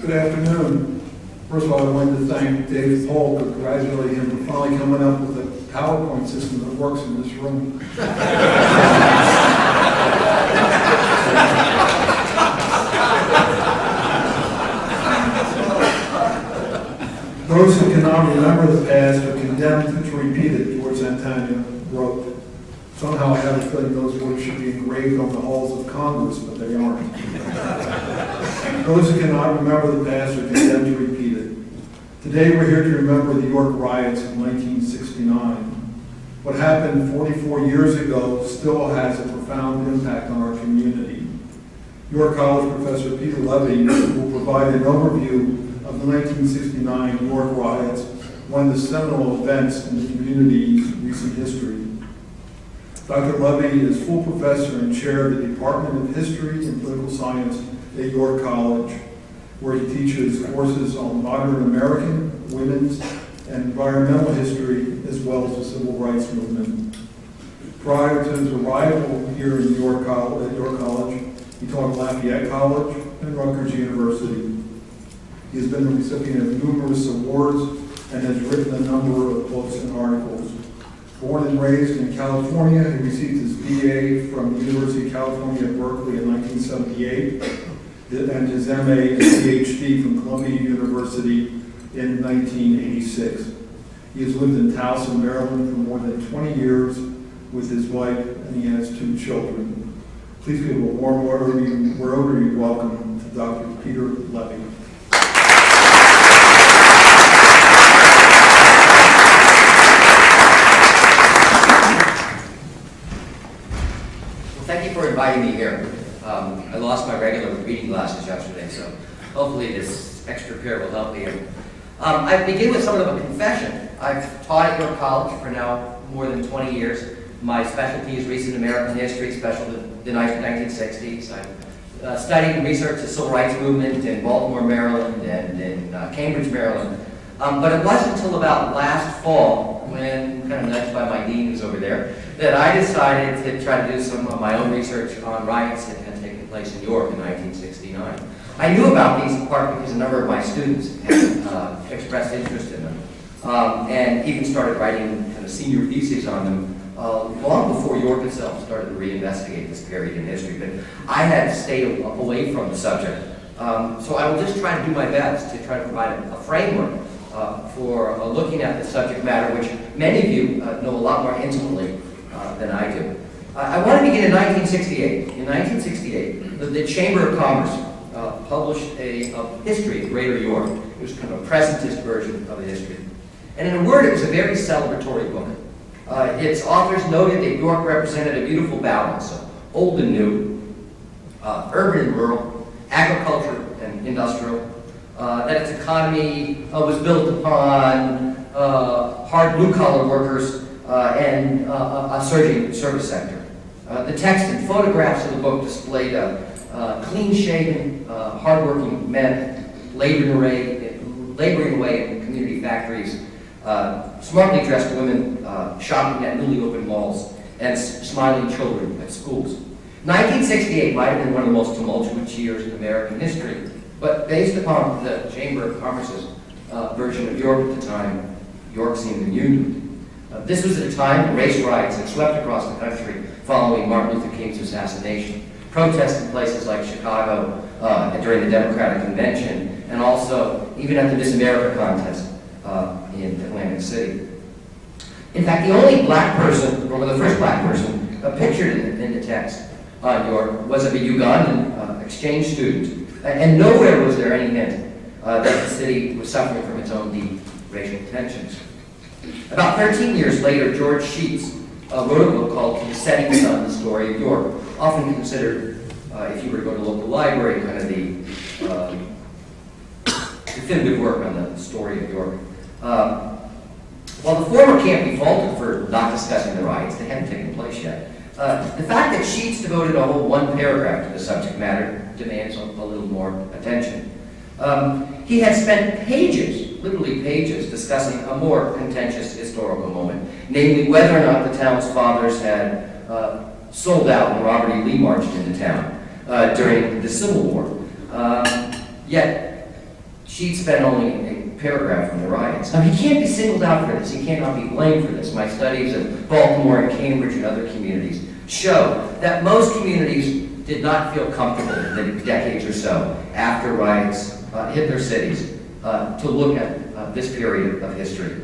Good afternoon. First of all, I wanted to thank Dave Paul, congratulate him for finally coming up with a PowerPoint system that works in this room. Those who cannot remember the past are condemned to repeat it, George Santana wrote. Somehow I have a feeling those words should be engraved on the halls of Congress, but they aren't. Those who cannot remember the past are condemned to repeat it. Today we're here to remember the York Riots of 1969. What happened 44 years ago still has a profound impact on our community. York College Professor Peter Levy will provide an overview of the 1969 York Riots, one of the seminal events in the community's recent history. Dr. Levy is full professor and chair of the Department of History and Political Science at York College, where he teaches courses on modern American, women's, and environmental history, as well as the civil rights movement. Prior to his arrival here in York College, he taught at Lafayette College and Rutgers University. He has been the recipient of numerous awards and has written a number of books and articles. Born and raised in California, he received his BA from the University of California at Berkeley in 1978 and his MA and PhD from Columbia University in 1986. He has lived in Towson, Maryland for more than 20 years with his wife, and he has 2 children. Please give a warm Rotary welcome to Dr. Peter Levy. Thank you for inviting me here. I lost my regular reading glasses yesterday, so hopefully this extra pair will help me. I begin with somewhat of a confession. I've taught at York College for now more than 20 years. My specialty is recent American history, especially the 1960s. I've studied and researched the civil rights movement in Baltimore, Maryland, and in Cambridge, Maryland. But it wasn't until about last fall, when kind of nudged by my dean who's over there, that I decided to try to do some of my own research on riots that had taken place in York in 1969. I knew about these in part because a number of my students had expressed interest in them, and even started writing kind of senior theses on them long before York itself started to reinvestigate this period in history. But I had stayed away from the subject, so I will just try to do my best to try to provide a framework for looking at the subject matter, which many of you know a lot more intimately than I do. I want to begin in 1968. In 1968, the Chamber of Commerce published a history of Greater York. It was kind of a presentist version of the history. And in a word, it was a very celebratory book. Its authors noted that York represented a beautiful balance of old and new, urban and rural, agriculture and industrial, that its economy was built upon hard blue-collar workers and a surging service sector. The text and photographs of the book displayed clean-shaven, hard-working men laboring away in community factories, smartly dressed women shopping at newly opened malls, and smiling children at schools. 1968 might have been one of the most tumultuous years in American history, but based upon the Chamber of Commerce's version of York at the time, York seemed immune. This was at a time when race riots had swept across the country following Martin Luther King's assassination. Protests in places like Chicago during the Democratic Convention, and also even at the Miss America contest in Atlantic City. In fact, the only black person, or the first black person, pictured in the text on York was of a Ugandan exchange student. And nowhere was there any hint that the city was suffering from its own deep racial tensions. About 13 years later, George Sheets wrote a book called The Setting Sun, The Story of York, often considered, if you were to go to a local library, kind of the definitive work on the story of York. While the former can't be faulted for not discussing the riots, they hadn't taken place yet. The fact that Sheets devoted a whole one paragraph to the subject matter demands a little more attention. He had spent pages, literally pages, discussing a more contentious historical moment, namely whether or not the town's fathers had sold out when Robert E. Lee marched into town during the Civil War. Yet, she'd spent only a paragraph on the riots. Now, he can't be singled out for this. He cannot be blamed for this. My studies in Baltimore and Cambridge and other communities show that most communities did not feel comfortable in the decades or so after riots hit their cities to look at this period of history.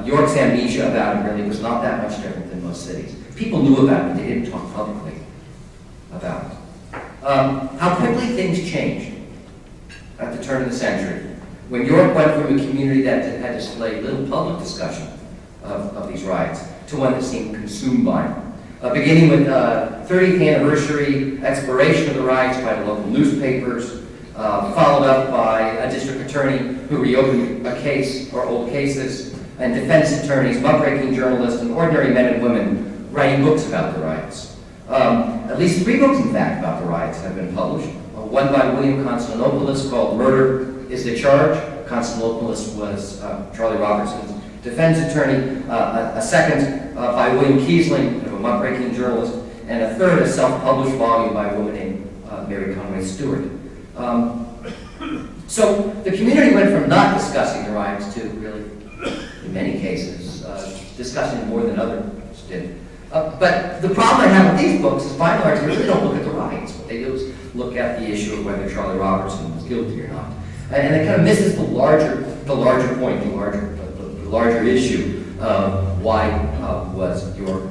York's amnesia about it really was not that much different than most cities. People knew about it, but they didn't talk publicly about it. How quickly things changed at the turn of the century, when York went from a community that had displayed little public discussion of these riots to one that seemed consumed by them. Beginning with 30th anniversary exploration of the riots by the local newspapers, followed up by a district attorney who reopened a case or old cases, and defense attorneys, muckraking journalists, and ordinary men and women writing books about the riots. At least 3 books, in fact, about the riots have been published. One by William Constantinopoulos called Murder is the Charge. Constantinopoulos was Charlie Robertson's defense attorney. A second by William Kiesling, a muckraking journalist. And a third, a self-published volume by a woman named Mary Conway Stewart. So the community went from not discussing the riots to really, in many cases, discussing more than others did. But the problem I have with these books is, by and large, they really don't look at the riots. What they do is look at the issue of whether Charlie Robertson was guilty or not, and it kind of misses the larger point, the larger issue of why was York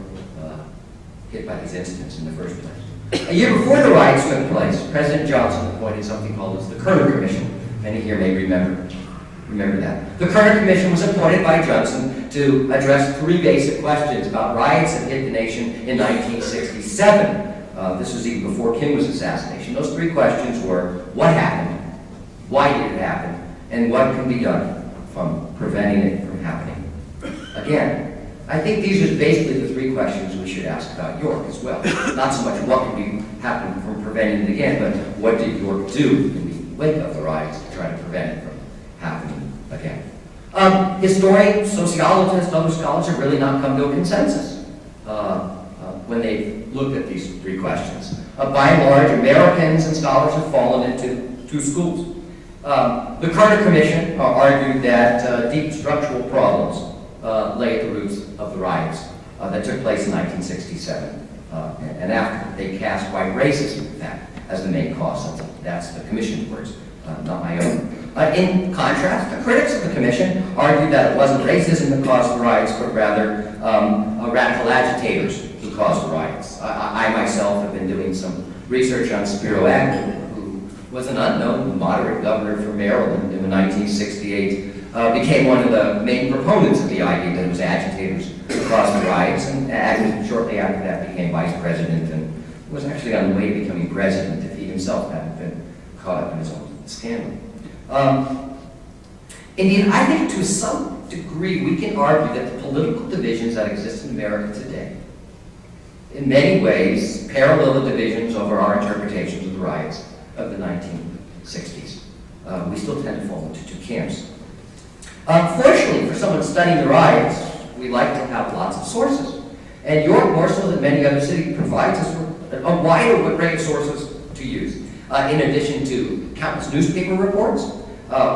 hit by these incidents in the first place. A year before the riots took place, President Johnson appointed something called the Kerner Commission. Many here may remember that. The Kerner Commission was appointed by Johnson to address 3 basic questions about riots that hit the nation in 1967. This was even before King was assassinated. Those 3 questions were: what happened, why did it happen, and what can be done from preventing it from happening again. I think these are basically the 3 questions we should ask about York as well. Not so much what can happen from preventing it again, but what did York do in the wake of the riots to try to prevent it from happening again. Historians, sociologists, other scholars have really not come to a consensus when they've looked at these 3 questions. By and large, Americans and scholars have fallen into 2 schools. The Kerner Commission argued that deep structural problems lay at the roots of the riots that took place in 1967 and after. They cast white racism, in fact, as the main cause. That's the Commission's words, not my own. In contrast, the critics of the Commission argued that it wasn't racism that caused the riots, but rather radical agitators who caused the riots. I myself have been doing some research on Spiro Agnew, who was an unknown moderate governor from Maryland in the 1968, became one of the main proponents of the idea that it was agitators who caused the riots, and Agnew shortly after that became vice president and was actually on the way to becoming president if he himself hadn't been caught up in his own scandal. Indeed, I think to some degree we can argue that the political divisions that exist in America today, in many ways, parallel the divisions over our interpretations of the riots of the 1960s. We still tend to fall into 2 camps. Fortunately, for someone studying the riots, we like to have lots of sources. And York, more so than many other cities, provides us with a wider array of sources to use. In addition to countless newspaper reports,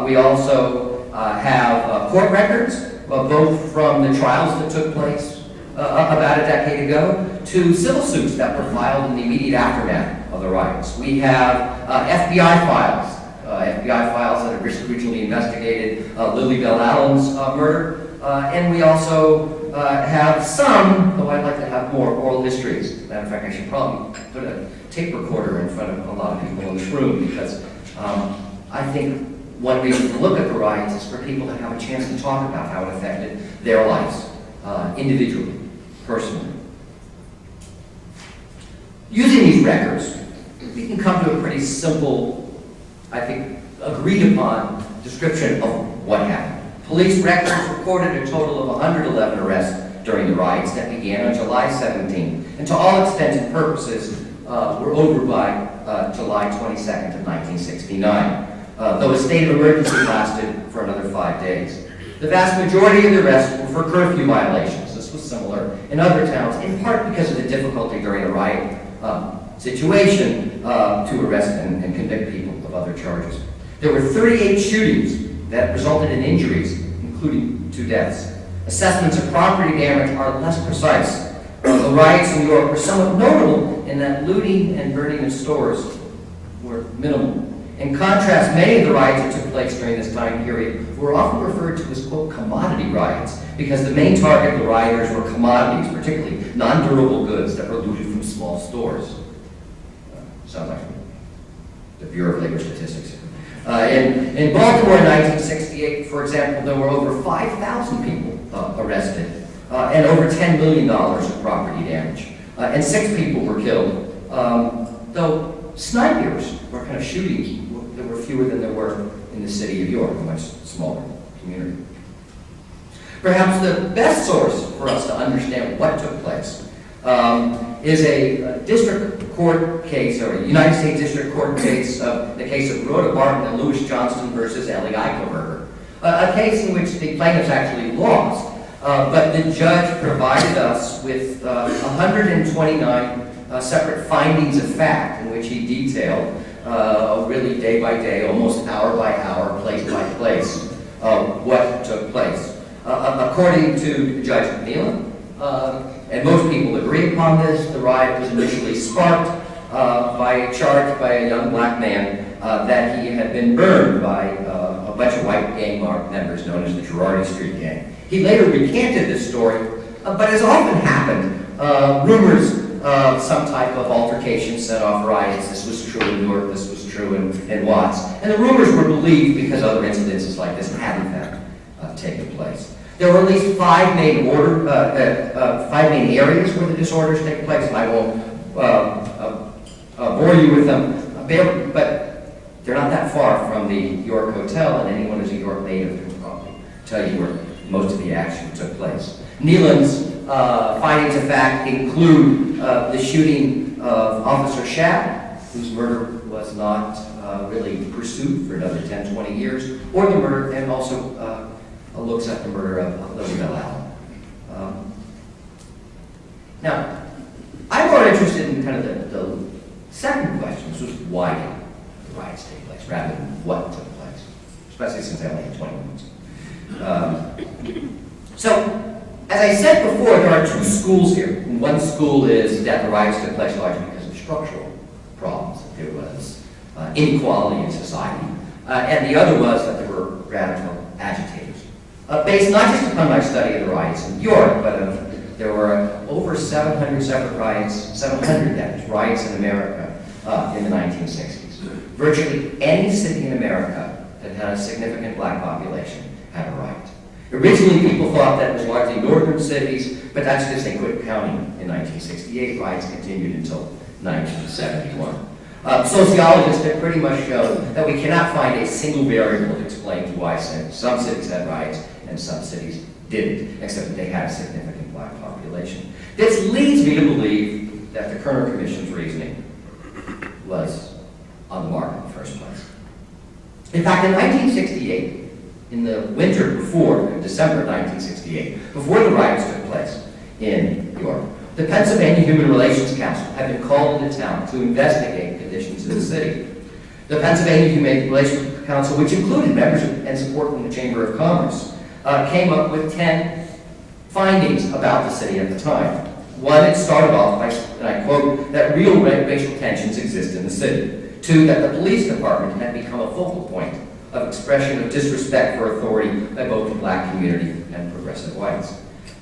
we also have court records, both from the trials that took place about a decade ago to civil suits that were filed in the immediate aftermath of the riots. We have FBI files that have recently investigated Lily Bell Allen's murder, and we also have some, though I'd like to have more, oral histories. Matter of fact, I should probably put a tape recorder in front of a lot of people in this room, because I think one reason to look at the riots is for people to have a chance to talk about how it affected their lives, individually, personally. Using these records, we can come to a pretty simple, I think, agreed upon description of what happened. Police records recorded a total of 111 arrests during the riots that began on July 17, and to all intents and purposes were over by July 22nd of 1969, though a state of emergency lasted for another 5 days. The vast majority of the arrests were for curfew violations. This was similar in other towns, in part because of the difficulty during the riot situation to arrest and convict people of other charges. There were 38 shootings that resulted in injuries, including 2 deaths. Assessments of property damage are less precise. The riots in New York were somewhat notable in that looting and burning of stores were minimal. In contrast, many of the riots that took place during this time period were often referred to as, quote, commodity riots, because the main target of the rioters were commodities, particularly non-durable goods that were looted from small stores. Sounds like the Bureau of Labor Statistics. In Baltimore in 1968, for example, there were over 5,000 people arrested and over $10 million of property damage. And 6 people were killed, though snipers were kind of shootings. There were fewer than there were in the city of York, a much smaller community. Perhaps the best source for us to understand what took place is a district court case, or a United States District Court case, the case of Rhoda Barton and Louis Johnston versus Ellie Eichelberger, a case in which the plaintiffs actually lost, but the judge provided us with 129 separate findings of fact in which he detailed really day by day, almost hour by hour, place by place, what took place. According to Judge McNeil, and most people agree upon this, the riot was initially sparked by a charge by a young black man that he had been burned by a bunch of white gang members known as the Charrettes Street Gang. He later recanted this story, but as often happened, rumors of some type of altercation set off riots. This was true in Newark, this was true in Watts. And the rumors were believed because other incidences like this hadn't taken place. There were at least 5 main areas where the disorders take place, and I won't bore you with them, but they're not that far from the York Hotel, and anyone who's a York native can probably tell you where most of the action took place. Nealon's findings of fact include the shooting of Officer Schapp, whose murder was not really pursued for another 10, 20 years, or the murder, and also looks at the murder of Levy Allen. Now, I'm more interested in kind of the second question, which was why did the riots take place, rather than what took place, especially since I only had 20 minutes. So, as I said before, there are 2 schools here. One school is that the riots took place largely because of structural problems. There was inequality in society. And the other was that there were radical agitators. Based not just upon my study of the riots in York, but there were over 700 separate riots, 700 riots in America in the 1960s. Virtually any city in America that had a significant black population had a riot. Originally, people thought that it was largely northern cities, but that's because they quit counting in 1968. Riots continued until 1971. Sociologists have pretty much shown that we cannot find a single variable to explain why some cities had riots and some cities didn't, except that they had a significant black population. This leads me to believe that the Kerner Commission's reasoning was on the mark in the first place. In fact, in 1968, in the winter before, in December of 1968, before the riots took place in York, the Pennsylvania Human Relations Council had been called into town to investigate conditions in the city. The Pennsylvania Human Relations Council, which included members and support from the Chamber of Commerce, came up with 10 findings about the city at the time. One, it started off by, and I quote, that real racial tensions exist in the city. 2, that the police department had become a focal point of expression of disrespect for authority by both the black community and progressive whites.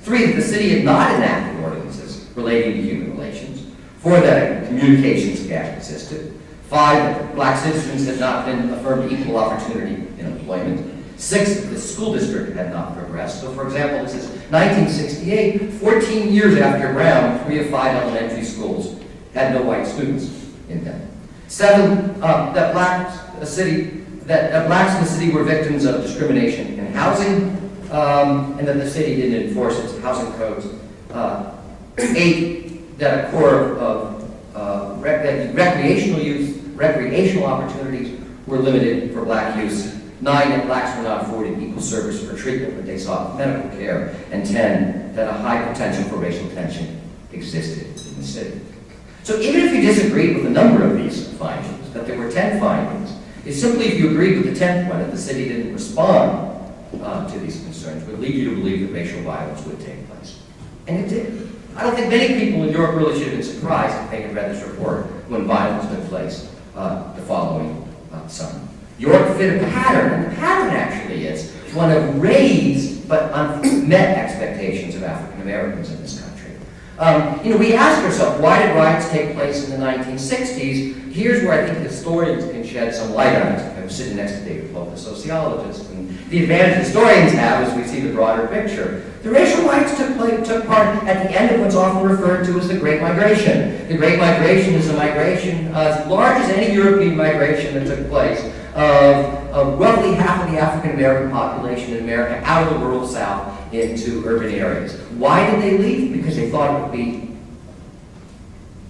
3, that the city had not enacted ordinances relating to human relations. 4, that a communications gap existed. 5, that black citizens had not been affirmed equal opportunity in employment. 6, that the school district had not progressed. So, for example, this is 1968, 14 years after Brown, 3 of 5 elementary schools had no white students in them. 7, that blacks in the city were victims of discrimination in housing, and that the city didn't enforce its housing codes. 8, that a core of recreational opportunities were limited for black use. 9, that blacks were not afforded equal service for treatment when they sought medical care. And 10, that a high potential for racial tension existed in the city. So even if you disagreed with a number of these findings, that there were 10 findings, is simply if you agreed with the 10th one, if the city didn't respond to these concerns, would lead you to believe that racial violence would take place. And it did. I don't think many people in York really should have been surprised if they had read this report when violence took place the following summer. York fit a pattern, and the pattern actually is one of raised but unmet expectations of African Americans in this country. We ask ourselves, why did riots take place in the 1960s? Here's where I think historians can shed some light on it. I'm sitting next to David Polk, a sociologist, and the advantage historians have is we see the broader picture. The racial riots took part at the end of what's often referred to as the Great Migration. The Great Migration is a migration as large as any European migration that took place of roughly half of the African American population in America out of the rural South into urban areas. Why did they leave? Because they thought it would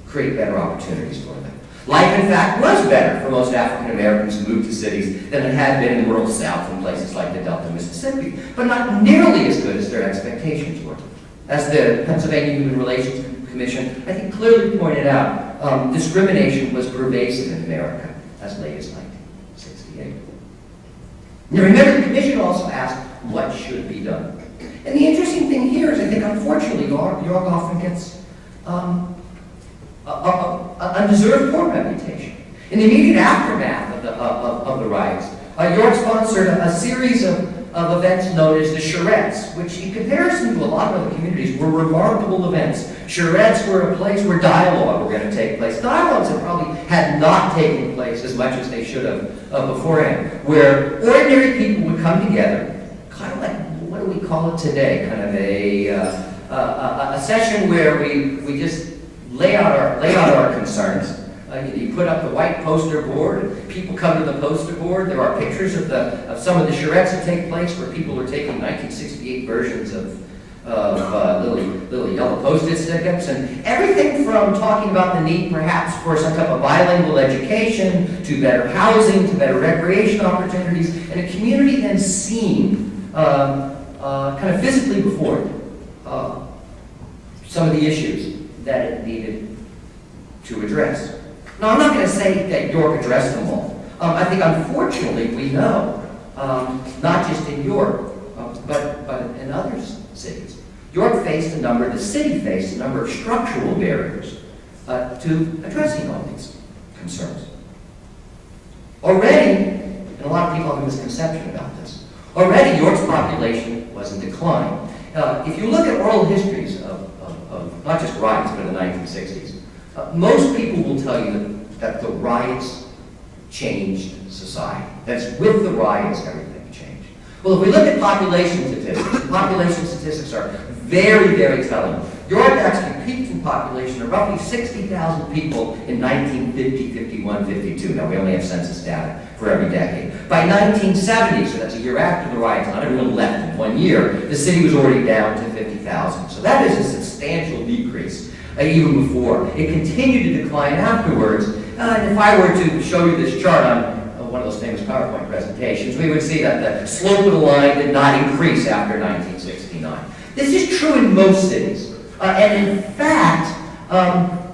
create better opportunities for them. Life, in fact, was better for most African Americans who moved to cities than it had been in the rural South in places like the Delta, Mississippi, but not nearly as good as their expectations were. As the Pennsylvania Human Relations Commission, I think, clearly pointed out, discrimination was pervasive in America as late as 1968. Now, remember, the commission also asked, what should be done? And the interesting thing here is, I think, unfortunately, York often gets undeserved poor reputation. In the immediate aftermath of the riots, York sponsored a series of events known as the Charrettes, which, in comparison to a lot of other communities, were remarkable events. Charrettes were a place where dialogue were going to take place. Dialogues that probably had not taken place as much as they should have beforehand, where ordinary people would come together, kind of like, what do we call it today? Kind of a session where we just lay out our concerns. You put up the white poster board. People come to the poster board. There are pictures of some of the charrettes that take place where people are taking 1968 versions of little yellow Post-it stick-ups, and everything from talking about the need perhaps for some type of bilingual education to better housing to better recreation opportunities, and a community then seen kind of physically before it some of the issues that it needed to address. Now, I'm not going to say that York addressed them all. I think, unfortunately, we know, not just in York, but in other cities. The city faced a number of structural barriers to addressing all these concerns. Already, and a lot of people have a misconception about this, already York's population was in decline. If you look at oral histories of not just riots, but in the 1960s, most people will tell you that the riots changed society. That's with the riots, everything changed. Well, if we look at population statistics are very, very telling. York actually peaked in population of roughly 60,000 people in 1950, 51, 52. Now, we only have census data for every decade. By 1970, so that's a year after the riots, not everyone left in 1 year, the city was already down to 50,000. So that is a substantial decrease, even before. It continued to decline afterwards. And if I were to show you this chart on one of those famous PowerPoint presentations, we would see that the slope of the line did not increase after 1969. This is true in most cities. And in fact,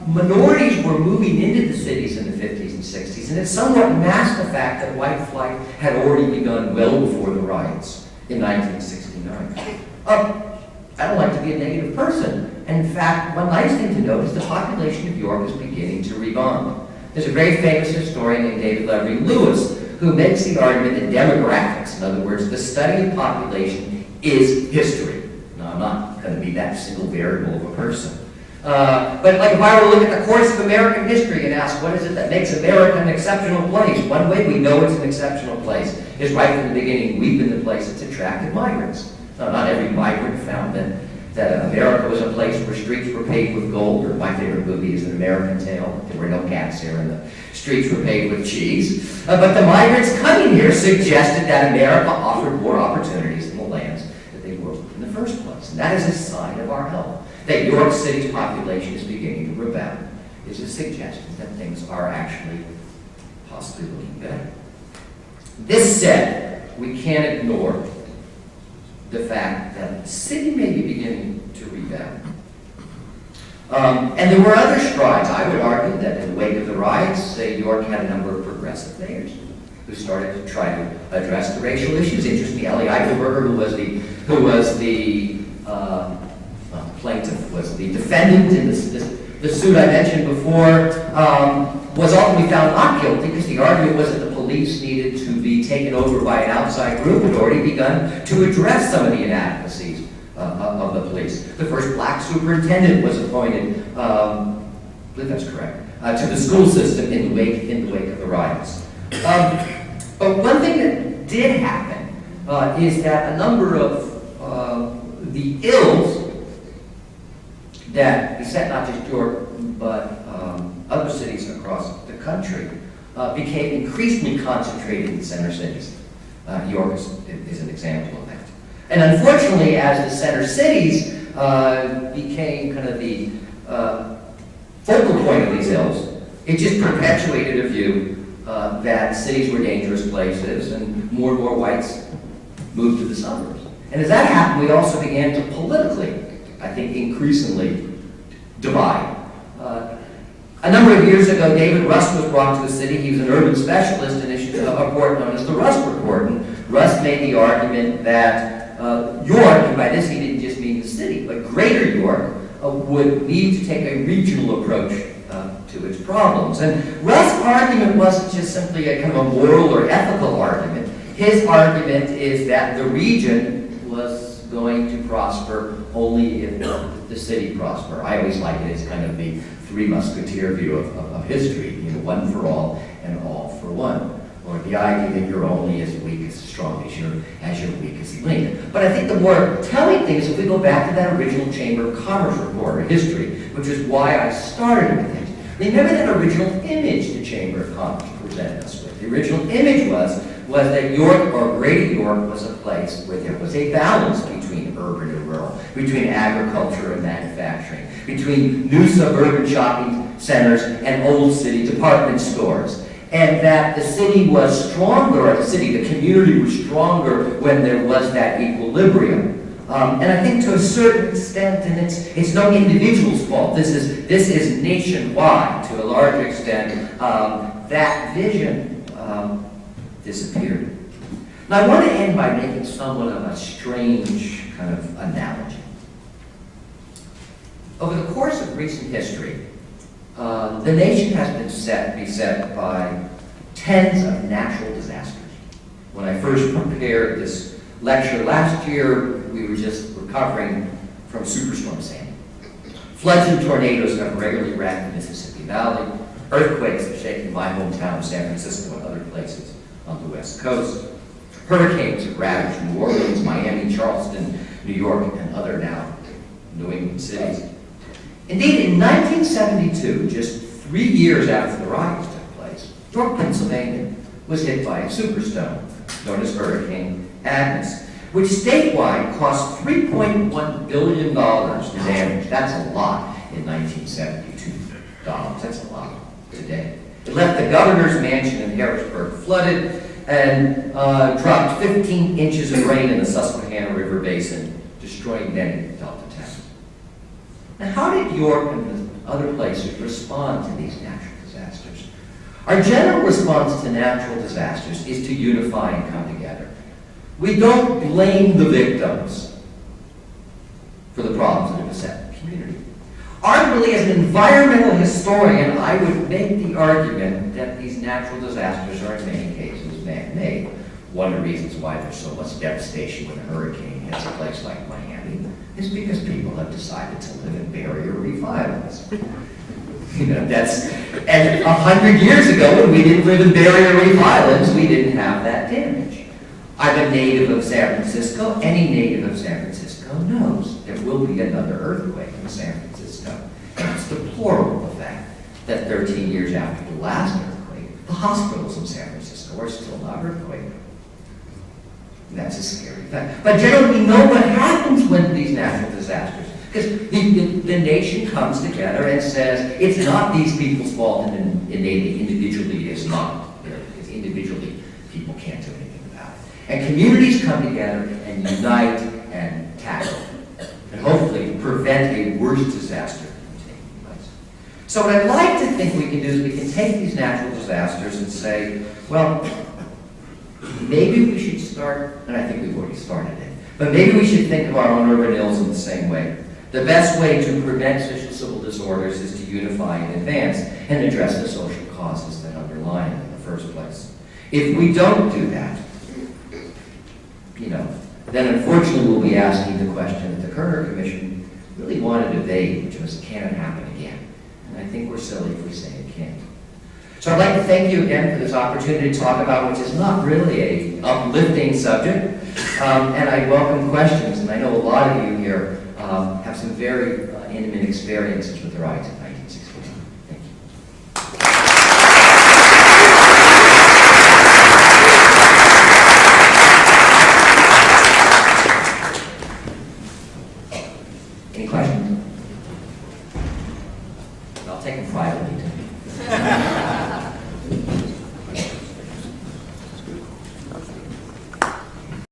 minorities were moving into the cities in the 50s and 60s, and it somewhat masked the fact that white flight had already begun well before the riots in 1969. I don't like to be a negative person. And in fact, one nice thing to note is the population of York is beginning to rebound. There's a very famous historian named David Levy Lewis who makes the argument that demographics, in other words, the study of population, is history. Now, I'm not going to be that single variable of a person. But like if I were to look at the course of American history and ask, what is it that makes America an exceptional place? One way we know it's an exceptional place is right from the beginning, we've been the place that's attracted migrants. Now, not every migrant found that America was a place where streets were paved with gold, or my favorite movie is An American Tale. There were no cats here, and the streets were paved with cheese. But the migrants coming here suggested that America offered more opportunities than the lands that they were in the first place. And that is a sign of our health. That York City's population is beginning to rebound is a suggestion that things are actually possibly looking better. This said, we can't ignore the fact that the city may be beginning to rebound. And there were other strides. I would argue that in the wake of the riots, York had a number of progressive mayors. who started to try to address the racial issues. Interestingly, Ellie Eichelberger, who was the plaintiff, was the defendant in the suit I mentioned before, was ultimately found not guilty because the argument was that the police needed to be taken over by an outside group who had already begun to address some of the inadequacies of the police. The first black superintendent was appointed, I believe that's correct, to the school system in the wake of the riots. But one thing that did happen is that a number of the ills that beset not just York, but other cities across the country became increasingly concentrated in center cities. York is an example of that. And unfortunately, as the center cities became kind of the focal point of these ills, it just perpetuated a view that cities were dangerous places and more whites moved to the suburbs. And as that happened, we also began to politically, I think, increasingly divide. A number of years ago, David Rust was brought to the city. He was an urban specialist and issued a report known as the Rust Report. And Rust made the argument that York, and by this he didn't just mean the city, but greater York, would need to take a regional approach to its problems. And Rust's argument wasn't just simply a kind of a moral or ethical argument. His argument is that the region was going to prosper only if the city prospered. I always like it as kind of the Three Musketeer view of history, you know, one for all and all for one. Or the idea that you're only as weak as strong as your weakest link. But I think the more telling thing is if we go back to that original Chamber of Commerce report, or history, which is why I started with it. Remember that original image the Chamber of Commerce presented us with. The original image was that York, or Greater York, was a place where there was a balance between urban and rural, between agriculture and manufacturing, between new suburban shopping centers and old city department stores. And that the city was stronger, or the community was stronger when there was that equilibrium. And I think to a certain extent, and it's no individual's fault, this is nationwide to a large extent, that vision disappeared. Now I want to end by making somewhat of a strange kind of analogy. Over the course of recent history, the nation has been beset by tens of natural disasters. When I first prepared this lecture last year, we were just recovering from Superstorm Sandy. Floods and tornadoes have regularly racked the Mississippi Valley. Earthquakes have shaken my hometown of San Francisco and other places on the West Coast. Hurricanes have ravaged New Orleans, Miami, Charleston, New York, and other now New England cities. Indeed, in 1972, just 3 years after the riots took place, York, Pennsylvania was hit by a superstorm known as Hurricane Agnes, which statewide cost $3.1 billion to damage. That's a lot in 1972 dollars. That's a lot today. It left the governor's mansion in Harrisburg flooded and dropped 15 inches of rain in the Susquehanna River Basin, destroying many Delta towns. Now, how did York and other places respond to these natural disasters? Our general response to natural disasters is to unify and come together. We don't blame the victims for the problems that beset the community. Arguably, as an environmental historian, I would make the argument that these natural disasters are in many cases man-made. One of the reasons why there's so much devastation when a hurricane hits a place like Miami is because people have decided to live in barrier reef islands. You know, and 100 years ago, when we didn't live in barrier reef islands, we didn't have that damage. I'm a native of San Francisco. Any native of San Francisco knows there will be another earthquake in San Francisco. And it's deplorable, the fact that 13 years after the last earthquake, the hospitals in San Francisco are still not earthquake. That's a scary fact. But generally, we know what happens when these natural disasters, because the nation comes together and says, it's not these people's fault, and individually it's not. Because individually, people can't do anything about it. And communities come together and unite and tackle, and hopefully prevent a worse disaster from taking place. So what I'd like to think we can do is we can take these natural disasters and say, well, maybe we should start, and I think we've already started it, but maybe we should think of our own urban ills in the same way. The best way to prevent social civil disorders is to unify in advance and address the social causes that underlie it in the first place. If we don't do that, then unfortunately we'll be asking the question that the Kerner Commission really wanted to evade, which was, can it happen again? And I think we're silly if we say it can't. So I'd like to thank you again for this opportunity to talk about which is not really a uplifting subject, and I welcome questions, and I know a lot of you here have some very intimate experiences with the rights.